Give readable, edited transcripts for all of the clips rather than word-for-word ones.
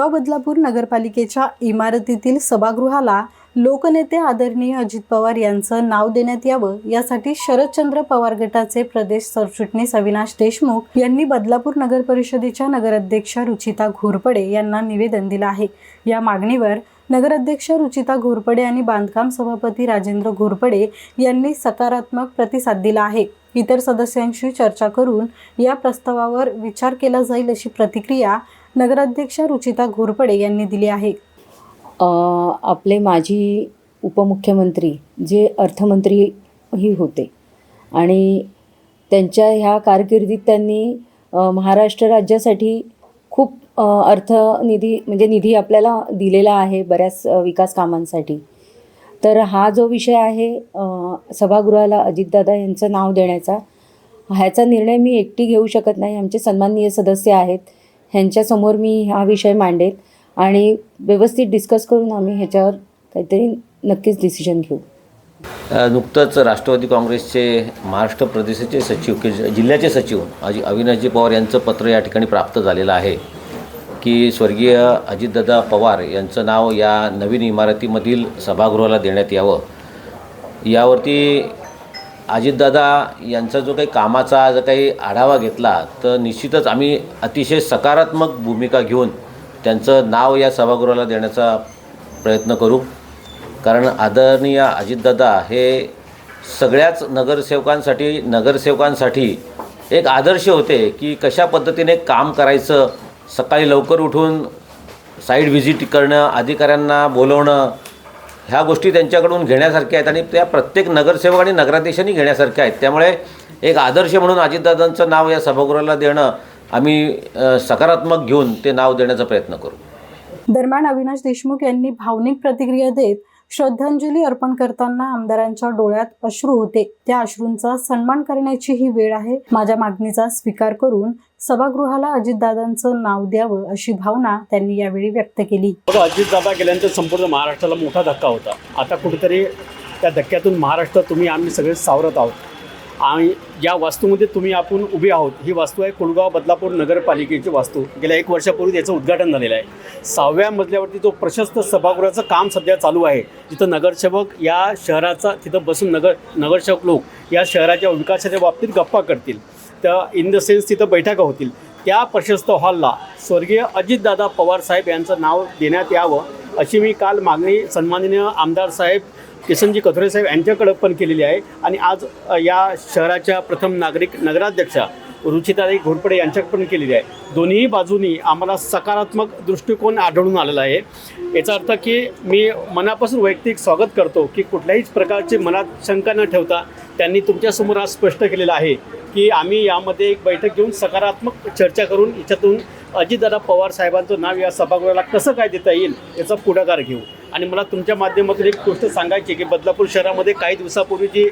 कुळगाव बदलापूर नगरपालिकेच्या इमारतीतील सभागृहाला लोकनेते आदरणीय अजित पवार यांचं नाव देण्यात यावं यासाठी शरदचंद्र पवार गटाचे प्रदेश सरचिटणीस अविनाश देशमुख यांनी बदलापूर नगर परिषदेच्या नगराध्यक्षा रुचिता घोरपडे यांना निवेदन दिलं आहे। या मागणीवर नगराध्यक्ष रुचिता घोरपडे आणि बांधकाम सभापती राजेंद्र घोरपडे यांनी सकारात्मक प्रतिसाद दिला आहे। इतर सदस्यांशी चर्चा करून या प्रस्तावावर विचार केला जाईल अशी प्रतिक्रिया नगराध्यक्ष रुचिता घोरपडे यांनी दिली आहे। आपले माजी उपमुख्यमंत्री जे अर्थमंत्रीही होते आणि त्यांच्या ह्या कारकिर्दीत त्यांनी महाराष्ट्र राज्यासाठी खूप अर्थनिधी म्हणजे निधी आपल्याला दिलेला आहे बऱ्याच विकास कामांसाठी। तर हा जो विषय आहे सभागृहाला अजितदादा यांचं नाव देण्याचा, ह्याचा निर्णय मी एकटी घेऊ शकत नाही। आमचे सन्माननीय सदस्य आहेत, ह्यांच्यासमोर मी हा विषय मांडेल आणि व्यवस्थित डिस्कस करून आम्ही ह्याच्यावर काहीतरी नक्कीच डिसिजन घेऊ। नुकतंच राष्ट्रवादी काँग्रेसचे महाराष्ट्र प्रदेशाचे सचिव जिल्ह्याचे सचिव अविनाशजी पवार यांचं पत्र या ठिकाणी प्राप्त झालेलं आहे की स्वर्गीय अजितदादा पवार यांचं नाव या नवीन इमारतीमधील सभागृहाला देण्यात यावं। यावरती अजितदादा यांचा जो काही कामाचा जर काही आढावा घेतला तर निश्चितच आम्ही अतिशय सकारात्मक भूमिका घेऊन त्यांचं नाव या सभागृहाला देण्याचा प्रयत्न करू। कारण आदरणीय अजितदादा हे सगळ्याच नगरसेवकांसाठी एक आदर्श होते की कशा पद्धतीने काम करायचं, सकाळी लवकर उठून साईट व्हिजिट करणं, अधिकाऱ्यांना बोलवणं, ह्या गोष्टी त्यांच्याकडून घेण्यासारख्या आहेत आणि त्या प्रत्येक नगरसेवक आणि नगराध्यक्षांनी घेण्यासारख्या आहेत। त्यामुळे एक आदर्श म्हणून अजितदादांचं नाव या सभागृहाला देणं आम्ही सकारात्मक घेऊन ते नाव देण्याचा प्रयत्न करू। दरम्यान अविनाश देशमुख यांनी भावनिक प्रतिक्रिया देत श्रद्धांजली अर्पण करताना आमदारांच्या डोळ्यात अश्रू होते, त्या अश्रूंचा सन्मान करण्याची ही वेळ आहे। माझ्या मागणीचा स्वीकार करून सभागृहाला अजितदादांचं नाव द्यावं अशी भावना त्यांनी यावेळी व्यक्त केली। अजितदादा गेल्यानंतर संपूर्ण महाराष्ट्राला मोठा धक्का होता। आता कुठेतरी त्या धक्क्यातून आम्ही सगळे सावरत आहोत आणि ज्या वास्तूमध्ये आपण उभे आहोत ही वास्तू आहे कुळगाव बदलापूर नगरपालिकेची वास्तू। गेल्या 1 वर्षापूर्वी त्याचं उद्घाटन झालेलं आहे। 6व्या मजल्यावरती जो प्रशस्त सभागृहाचं काम सध्या चालू आहे, जिथं नगरसेवक या शहराचा तिथं बसून नगरसेवक लोक या शहराच्या विकासाच्या बाबतीत गप्पा करतील, तर इन द सेन्स तिथं बैठका होतील। त्या प्रशस्त हॉलला स्वर्गीय अजितदादा पवार साहेब यांचं नाव देण्यात यावं अशी मी काल मागणी सन्माननीय आमदार साहेब किसनजी कथोरे साहेब यांच्याकडे पण केलेली आहे आणि आज या शहराच्या प्रथम नगराध्यक्षा रुचिताताई घोरपडे यांच्याकडे पण केलेली आहे। दोन्ही बाजूनी आम्हाला सकारात्मक दृष्टिकोन आढळून आलेला आहे। याचा अर्थ की मी मनापासून वैयक्तिक स्वागत करतो की कुठल्याहीच प्रकारची मनात शंका न ठेवता त्यांनी तुमच्यासमोर आज स्पष्ट केलेलं आहे की आम्ही यामध्ये एक बैठक घेऊन सकारात्मक चर्चा करून याच्यातून अजितदादा पवार साहेबांचं नाव या सभागृहाला कसं काय देता येईल याचा पुढाकार घेऊ। आणि मला तुमच्या माध्यमातून एक गोष्ट सांगायची की बदलापूर शहरामध्ये काही दिवसापूर्वी जी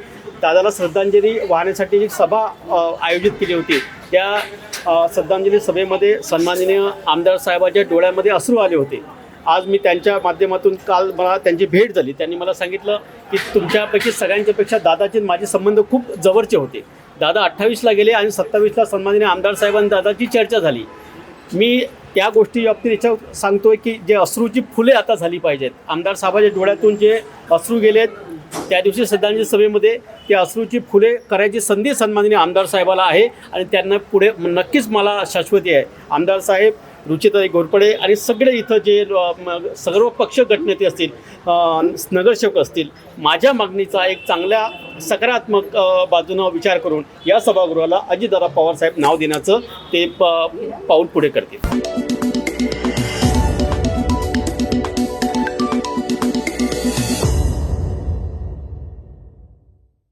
दादाला श्रद्धांजली वाहण्यासाठी जी सभा आयोजित केली होती, त्या श्रद्धांजली सभेमध्ये सन्माननीय आमदार साहेबांच्या डोळ्यामध्ये अश्रू आले होते। आज मी त्यांच्या माध्यमातून काल मला त्यांची भेट झाली। त्यांनी मला सांगितलं की तुमच्यापैकी सगळ्यांच्यापेक्षा दादाचे माझे संबंध खूप जवळचे होते। दादा 28ला गेले आणि 27ला सन्माननीय आमदार साहेबांनी दादाची चर्चा झाली। मी त्या गोष्टी बाबतीत याच्यावर सांगतोय की जे अश्रूची फुले आता झाली पाहिजेत। आमदार साहेबांच्या डोळ्यातून जे अश्रू गेलेत त्या दिवशी श्रद्धांजली सभेमध्ये त्या अश्रूची फुले करायची संधी सन्माननीय आमदार साहेबाला आहे आणि त्यांना पुढे नक्कीच मला शाश्वती आहे। आमदार साहेब, रुचिताताई घोरपडे आणि सगळे इथं जे सर्व पक्ष गटनेते असतील, नगरसेवक असतील, माझ्या मागणीचा एक चांगल्या सकारात्मक बाजूनं विचार करून या सभागृहाला अजितदादा पवार साहेब नाव देण्याचं ते पाऊल पुढे करतील।